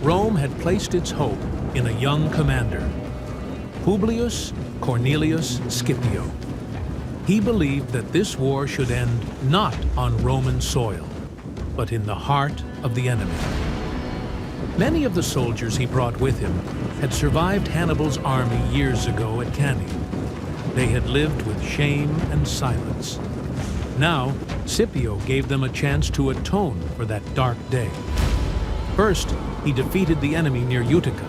Rome had placed its hope in a young commander, Publius Cornelius Scipio. He believed that this war should end not on Roman soil, but in the heart of the enemy. Many of the soldiers he brought with him had survived Hannibal's army years ago at Cannae. They had lived with shame and silence. Now, Scipio gave them a chance to atone for that dark day. First, he defeated the enemy near Utica.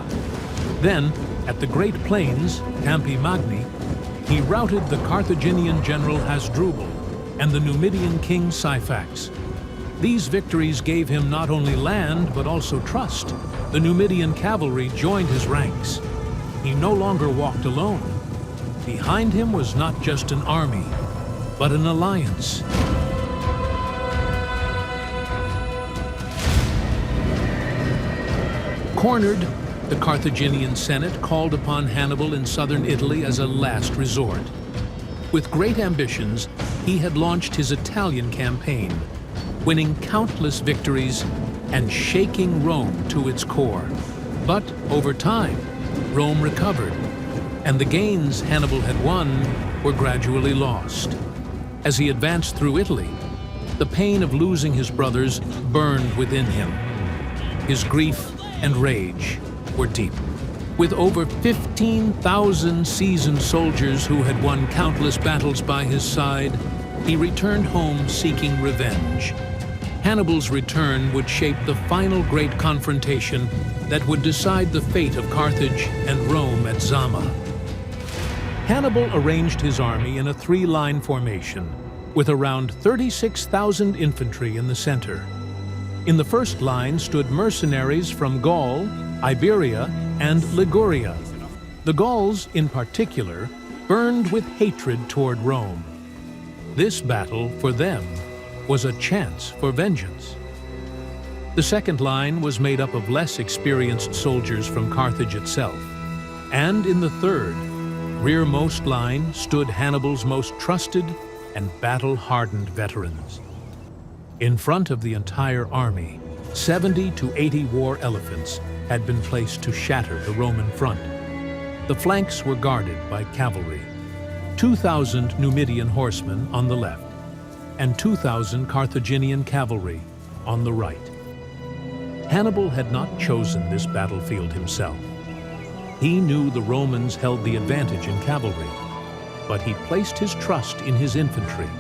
Then, at the Great Plains, Campi Magni, he routed the Carthaginian general Hasdrubal and the Numidian king Syphax. These victories gave him not only land, but also trust. The Numidian cavalry joined his ranks. He no longer walked alone. Behind him was not just an army, but an alliance. Cornered, the Carthaginian Senate called upon Hannibal in southern Italy as a last resort. With great ambitions, he had launched his Italian campaign, winning countless victories and shaking Rome to its core. But over time, Rome recovered, and the gains Hannibal had won were gradually lost. As he advanced through Italy, the pain of losing his brothers burned within him. His grief and rage were deep. With over 15,000 seasoned soldiers who had won countless battles by his side, he returned home seeking revenge. Hannibal's return would shape the final great confrontation that would decide the fate of Carthage and Rome at Zama. Hannibal arranged his army in a three-line formation, with around 36,000 infantry in the center. In the first line stood mercenaries from Gaul, Iberia, and Liguria. The Gauls, in particular, burned with hatred toward Rome. This battle, for them, was a chance for vengeance. The second line was made up of less experienced soldiers from Carthage itself. And in the third, rearmost line stood Hannibal's most trusted and battle-hardened veterans. In front of the entire army, 70 to 80 war elephants had been placed to shatter the Roman front. The flanks were guarded by cavalry, 2,000 Numidian horsemen on the left, and 2,000 Carthaginian cavalry on the right. Hannibal had not chosen this battlefield himself. He knew the Romans held the advantage in cavalry, but he placed his trust in his infantry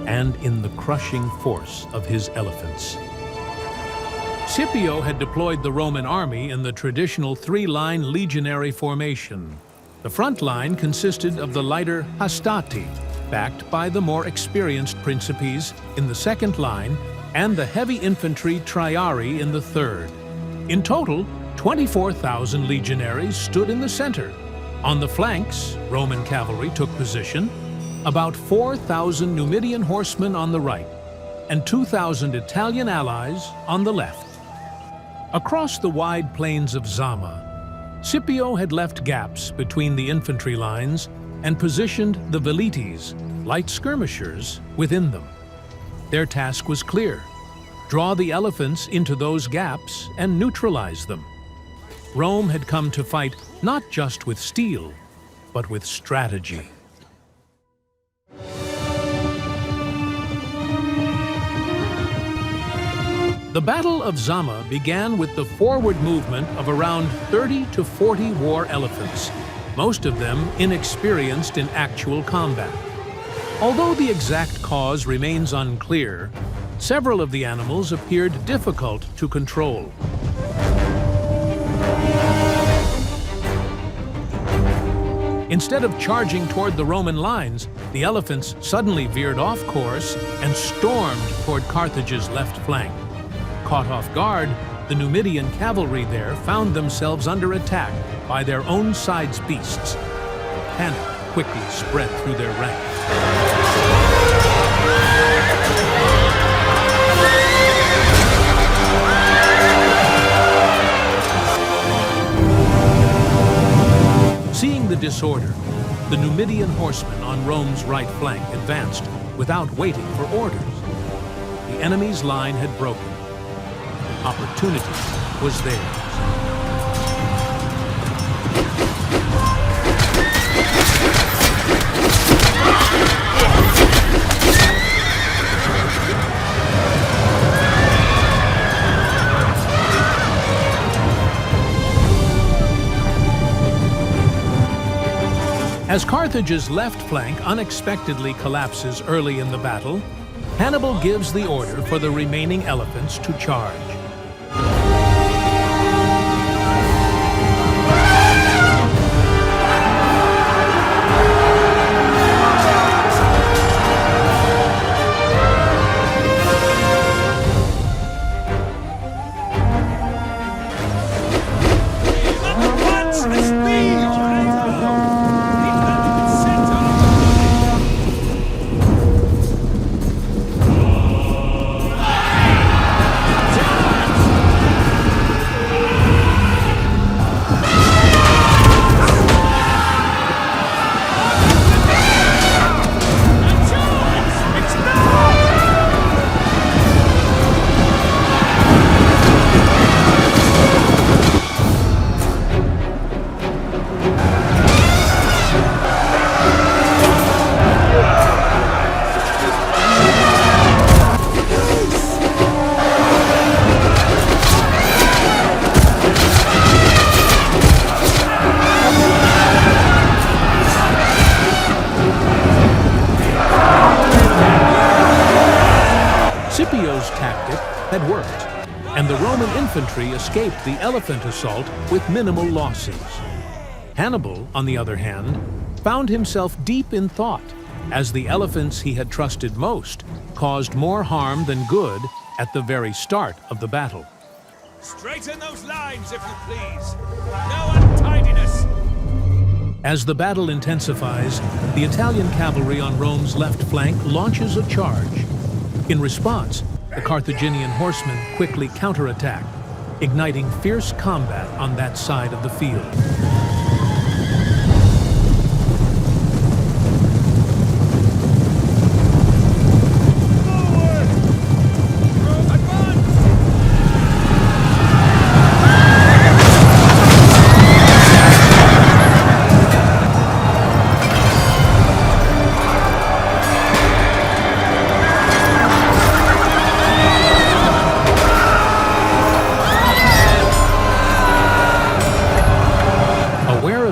and in the crushing force of his elephants. Scipio had deployed the Roman army in the traditional three-line legionary formation. The front line consisted of the lighter hastati, backed by the more experienced principes in the second line, and the heavy infantry triarii in the third. In total, 24,000 legionaries stood in the center. On the flanks, Roman cavalry took position, about 4,000 Numidian horsemen on the right, and 2,000 Italian allies on the left. Across the wide plains of Zama, Scipio had left gaps between the infantry lines and positioned the velites, light skirmishers, within them. Their task was clear: draw the elephants into those gaps and neutralize them. Rome had come to fight not just with steel, but with strategy. The Battle of Zama began with the forward movement of around 30 to 40 war elephants, most of them inexperienced in actual combat. Although the exact cause remains unclear, several of the animals appeared difficult to control. Instead of charging toward the Roman lines, the elephants suddenly veered off course and stormed toward Carthage's left flank. Caught off guard, the Numidian cavalry there found themselves under attack by their own side's beasts. Panic quickly spread through their ranks. Seeing the disorder, the Numidian horsemen on Rome's right flank advanced without waiting for orders. The enemy's line had broken. Opportunity was theirs. As Carthage's left flank unexpectedly collapses early in the battle, Hannibal gives the order for the remaining elephants to charge. Scipio's tactic had worked, and the Roman infantry escaped the elephant assault with minimal losses. Hannibal, on the other hand, found himself deep in thought, as the elephants he had trusted most caused more harm than good at the very start of the battle. Straighten those lines, if you please. No untidiness! As the battle intensifies, the Italian cavalry on Rome's left flank launches a charge. In response, the Carthaginian horsemen quickly counterattack, igniting fierce combat on that side of the field.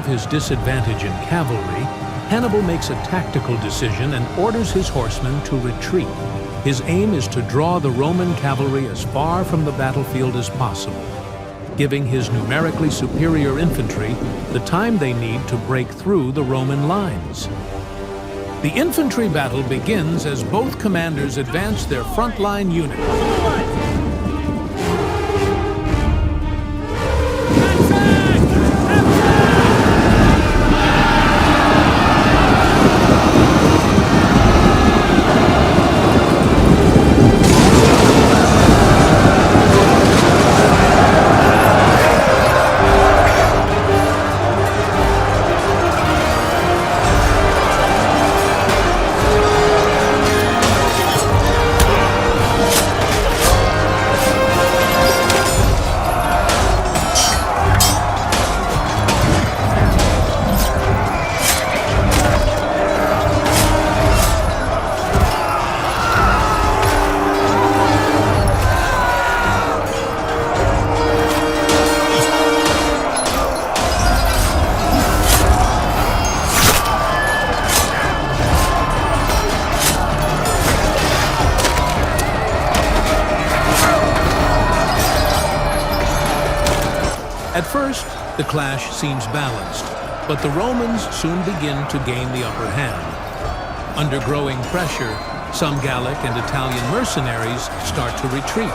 His disadvantage in cavalry, Hannibal makes a tactical decision and orders his horsemen to retreat. His aim is to draw the Roman cavalry as far from the battlefield as possible, giving his numerically superior infantry the time they need to break through the Roman lines. The infantry battle begins as both commanders advance their frontline units. At first, the clash seems balanced, but the Romans soon begin to gain the upper hand. Under growing pressure, some Gallic and Italian mercenaries start to retreat.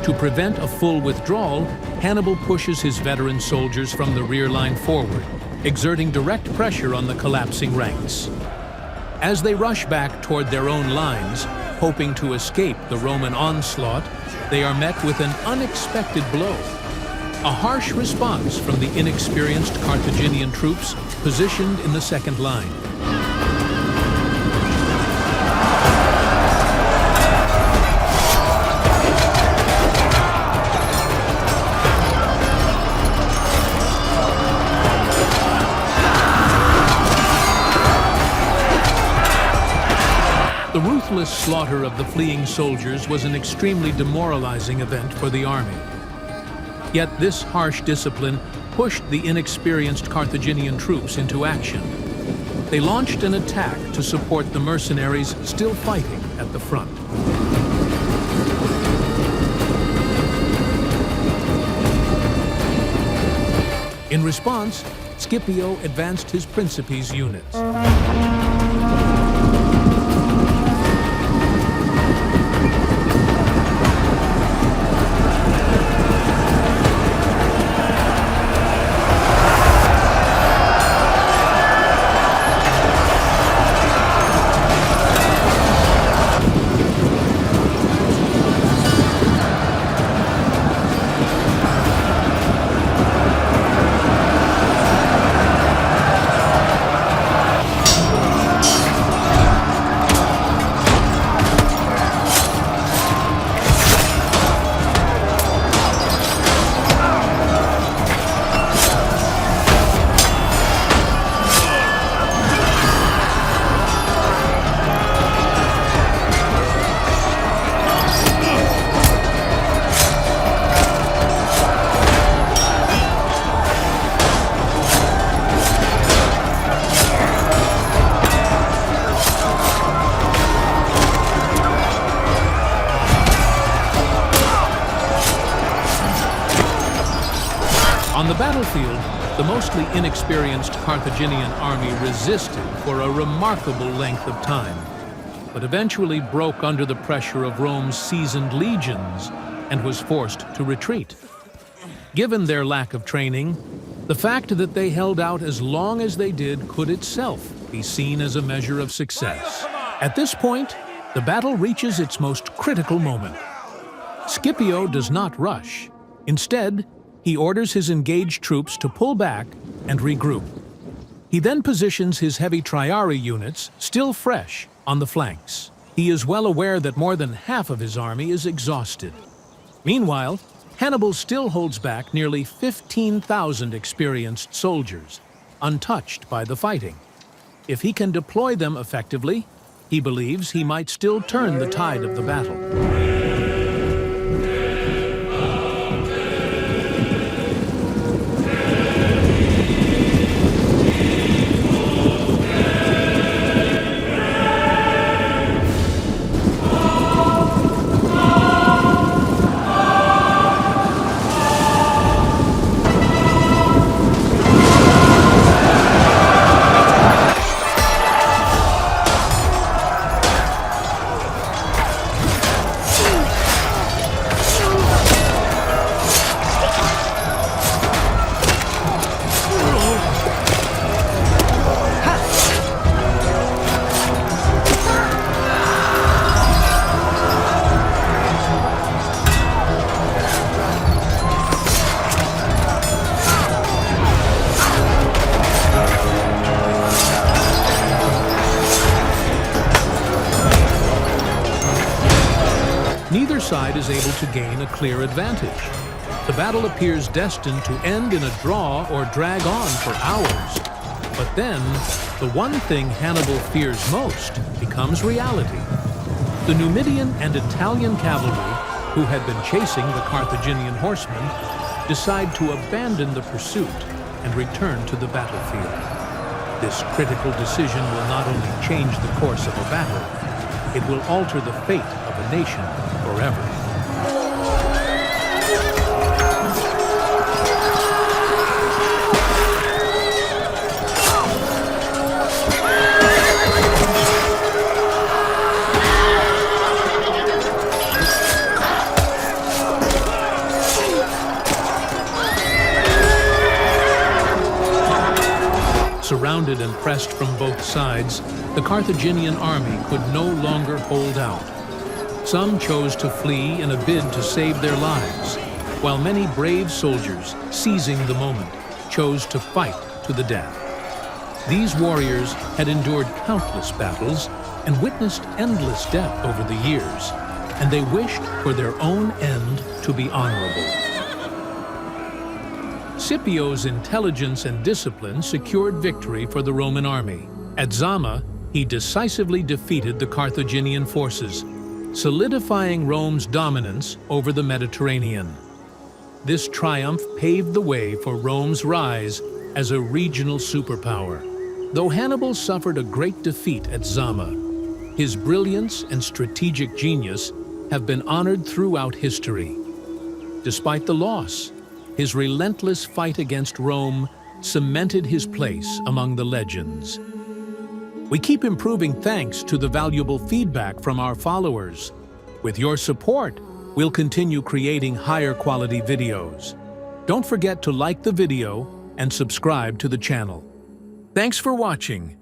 To prevent a full withdrawal, Hannibal pushes his veteran soldiers from the rear line forward, exerting direct pressure on the collapsing ranks. As they rush back toward their own lines, Hoping to escape the Roman onslaught, they are met with an unexpected blow. A harsh response from the inexperienced Carthaginian troops positioned in the second line. The ruthless slaughter of the fleeing soldiers was an extremely demoralizing event for the army. Yet this harsh discipline pushed the inexperienced Carthaginian troops into action. They launched an attack to support the mercenaries still fighting at the front. In response, Scipio advanced his Principes units. On the battlefield, the mostly inexperienced Carthaginian army resisted for a remarkable length of time, but eventually broke under the pressure of Rome's seasoned legions and was forced to retreat. Given their lack of training, the fact that they held out as long as they did could itself be seen as a measure of success. At this point, the battle reaches its most critical moment. Scipio does not rush. Instead, he orders his engaged troops to pull back and regroup. He then positions his heavy triarii units, still fresh, on the flanks. He is well aware that more than half of his army is exhausted. Meanwhile, Hannibal still holds back nearly 15,000 experienced soldiers, untouched by the fighting. If he can deploy them effectively, he believes he might still turn the tide of the battle. Neither side is able to gain a clear advantage. The battle appears destined to end in a draw or drag on for hours. But then, the one thing Hannibal fears most becomes reality. The Numidian and Italian cavalry, who had been chasing the Carthaginian horsemen, decide to abandon the pursuit and return to the battlefield. This critical decision will not only change the course of a battle, it will alter the fate of a nation forever. Surrounded and pressed from both sides, the Carthaginian army could no longer hold out. Some chose to flee in a bid to save their lives, while many brave soldiers, seizing the moment, chose to fight to the death. These warriors had endured countless battles and witnessed endless death over the years, and they wished for their own end to be honorable. Scipio's intelligence and discipline secured victory for the Roman army. At Zama, he decisively defeated the Carthaginian forces, solidifying Rome's dominance over the Mediterranean. This triumph paved the way for Rome's rise as a regional superpower. Though Hannibal suffered a great defeat at Zama, his brilliance and strategic genius have been honored throughout history. Despite the loss, his relentless fight against Rome cemented his place among the legends. We keep improving thanks to the valuable feedback from our followers. With your support, we'll continue creating higher quality videos. Don't forget to like the video and subscribe to the channel. Thanks for watching.